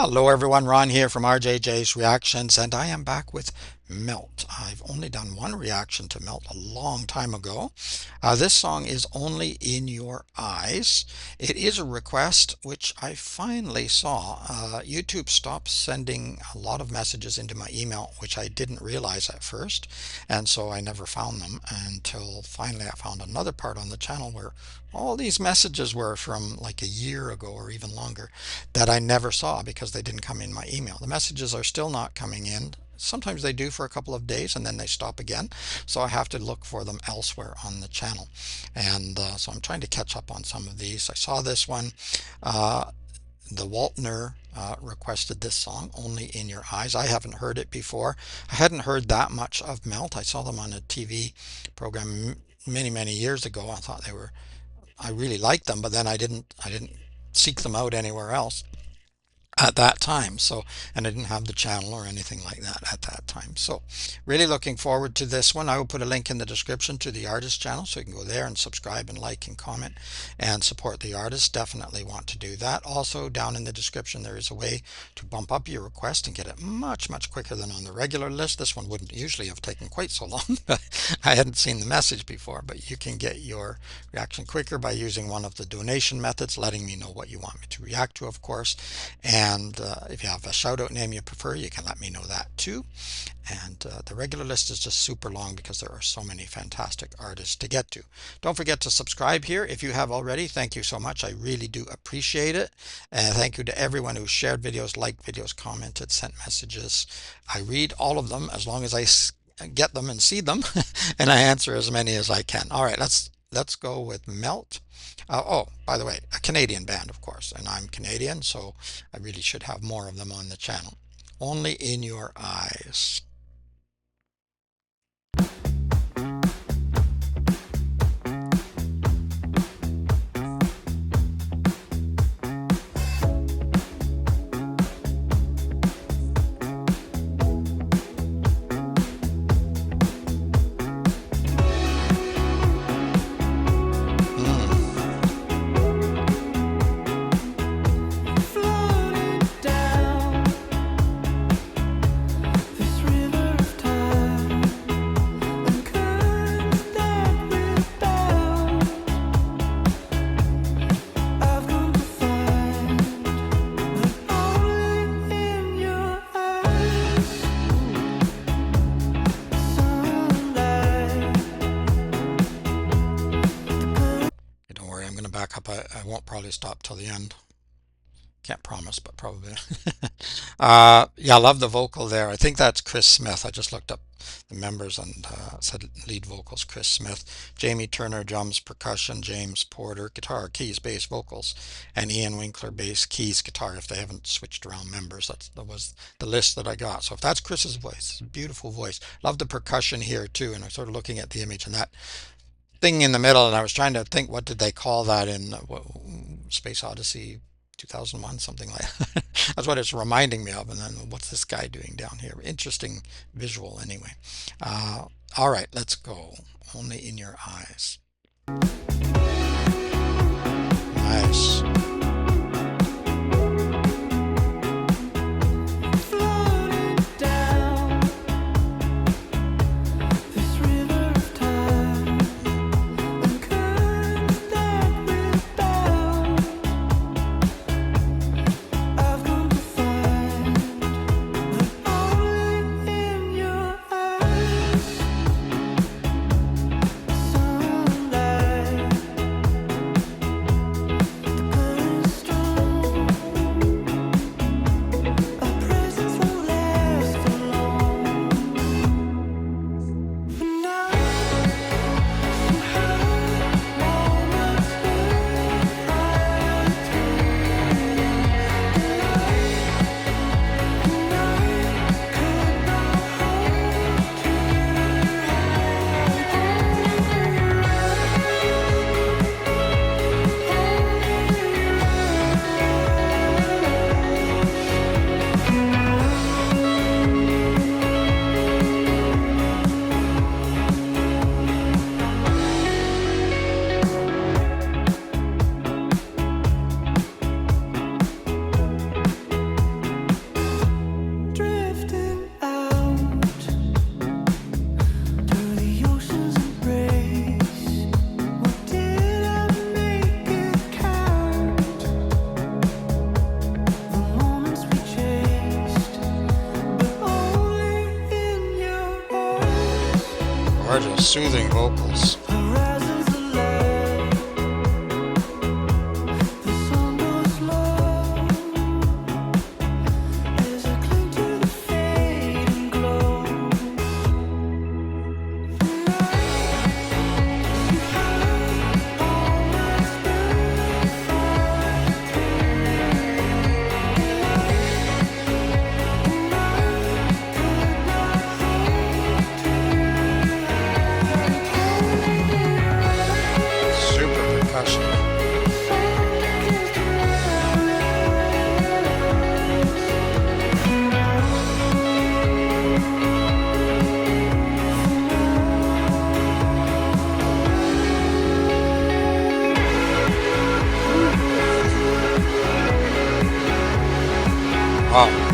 Hello everyone, Ron here from RJJ's Reactions, and I am back with Meltt. I've only done one reaction to Meltt a long time ago. This song is Only in Your Eyes. It is a request which I finally saw. YouTube stopped sending a lot of messages into my email, which I didn't realize at first, and so I never found them until finally I found another part on the channel where all these messages were from like a year ago or even longer that I never saw because they didn't come in my email. The messages are still not coming in. Sometimes they do for a couple of days and then they stop again. So I have to look for them elsewhere on the channel. And so I'm trying to catch up on some of these. I saw this one. The Waltner requested this song, Only in Your Eyes. I haven't heard it before. I hadn't heard that much of Meltt. I saw them on a TV program many years ago. I thought I really liked them, but then I didn't seek them out anywhere else at that time. So, and I didn't have the channel or anything like that at that time. So really looking forward to this one. I will put a link in the description to the artist channel, so you can go there and subscribe and like and comment and support the artist. Definitely want to do that. Also down in the description there is a way to bump up your request and get it much quicker than on the regular list. This one wouldn't usually have taken quite so long. I hadn't seen the message before, but you can get your reaction quicker by using one of the donation methods, letting me know what you want me to react to, of course. And if you have a shout out name you prefer, you can let me know that too. And the regular list is just super long because there are so many fantastic artists to get to. Don't forget to subscribe here if you have already. Thank you so much. I really do appreciate it. And thank you to everyone who shared videos, liked videos, commented, sent messages. I read all of them as long as I get them and see them, and I answer as many as I can. All right, let's go with Meltt. Oh, by the way, a Canadian band, of course, and I'm Canadian, so I really should have more of them on the channel. Only in Your Eyes. Back up. I won't probably stop till the end. Can't promise, but probably. Yeah, I love the vocal there. I think that's Chris Smith. I just looked up the members and said lead vocals Chris Smith, Jamie Turner drums, percussion, James Porter guitar, keys, bass, vocals, and Ian Winkler bass, keys, guitar. If they haven't switched around members, that was the list that I got. So if that's Chris's voice, beautiful voice. Love the percussion here too. And I'm sort of looking at the image and that thing in the middle, and I was trying to think, what did they call that in Space Odyssey 2001, something like that. That's what it's reminding me of. And then what's this guy doing down here? Interesting visual anyway. All right, let's go. Only in Your Eyes. Nice. gorgeous, soothing vocals. Super percussion. Wow.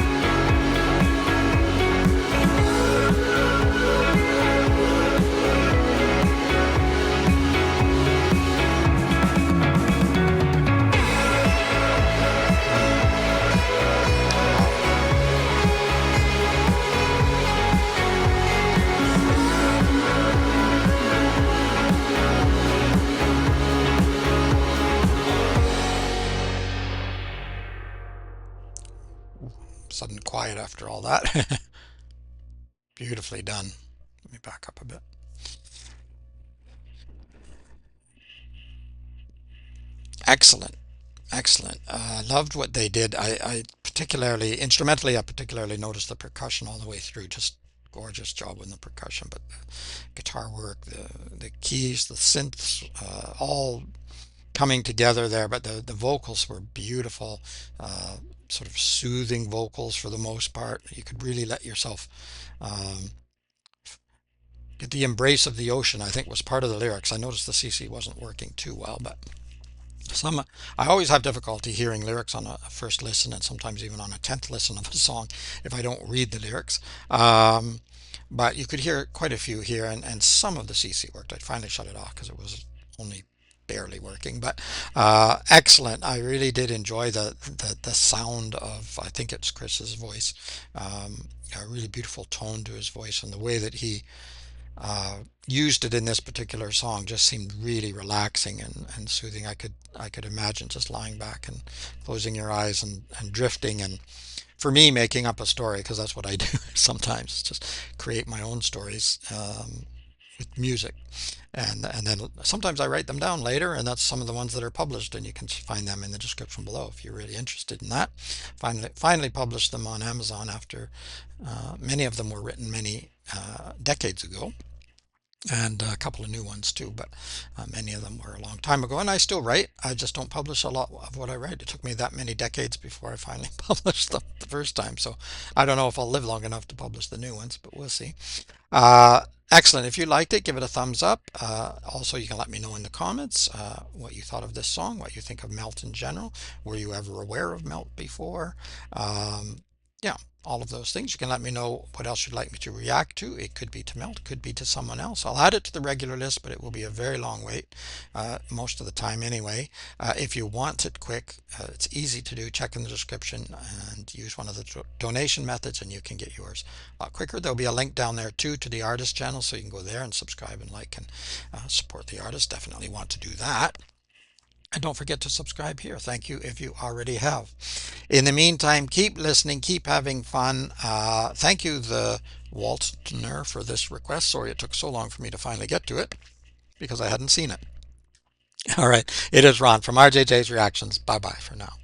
Sudden quiet after all that. Beautifully done. Let me back up a bit. Excellent. Excellent. Loved what they did. I particularly, instrumentally, I particularly noticed the percussion all the way through. Just gorgeous job with the percussion, but the guitar work, the keys, the synths, all coming together there. But the vocals were beautiful, sort of soothing vocals for the most part. You could really let yourself um, get the embrace of the ocean, I think was part of the lyrics. I noticed the CC wasn't working too well, but some I always have difficulty hearing lyrics on a first listen, and sometimes even on a 10th listen of a song if I don't read the lyrics. Um, but you could hear quite a few here, and some of the CC worked. I finally shut it off because it was only barely working. But excellent. I really did enjoy the sound of, I think it's Chris's voice. A really beautiful tone to his voice, and the way that he used it in this particular song just seemed really relaxing and soothing. I could imagine just lying back and closing your eyes and drifting, and for me making up a story, because that's what I do sometimes, just create my own stories with music, and then sometimes I write them down later, and that's some of the ones that are published, and you can find them in the description below if you're really interested in that. Finally published them on Amazon after many of them were written many decades ago, and a couple of new ones too, but many of them were a long time ago, and I still write. I just don't publish a lot of what I write. It took me that many decades before I finally published them the first time, so I don't know if I'll live long enough to publish the new ones, but we'll see. uh, Excellent. If you liked it, give it a thumbs up. Also, you can let me know in the comments what you thought of this song, what you think of Meltt in general. Were you ever aware of Meltt before? um, yeah, all of those things. You can let me know what else you'd like me to react to. It could be to Meltt, could be to someone else. I'll add it to the regular list, but it will be a very long wait, most of the time anyway. If you want it quick, it's easy to do. Check in the description and use one of the donation methods, and you can get yours a lot quicker. There'll be a link down there too to the artist channel, so you can go there and subscribe and like and support the artist. Definitely want to do that. And don't forget to subscribe here. Thank you if you already have. In the meantime, keep listening, keep having fun. Thank you, the Waltner, for this request. Sorry it took so long for me to finally get to it because I hadn't seen it. All right, it is Ron from RJJ's Reactions. Bye bye for now.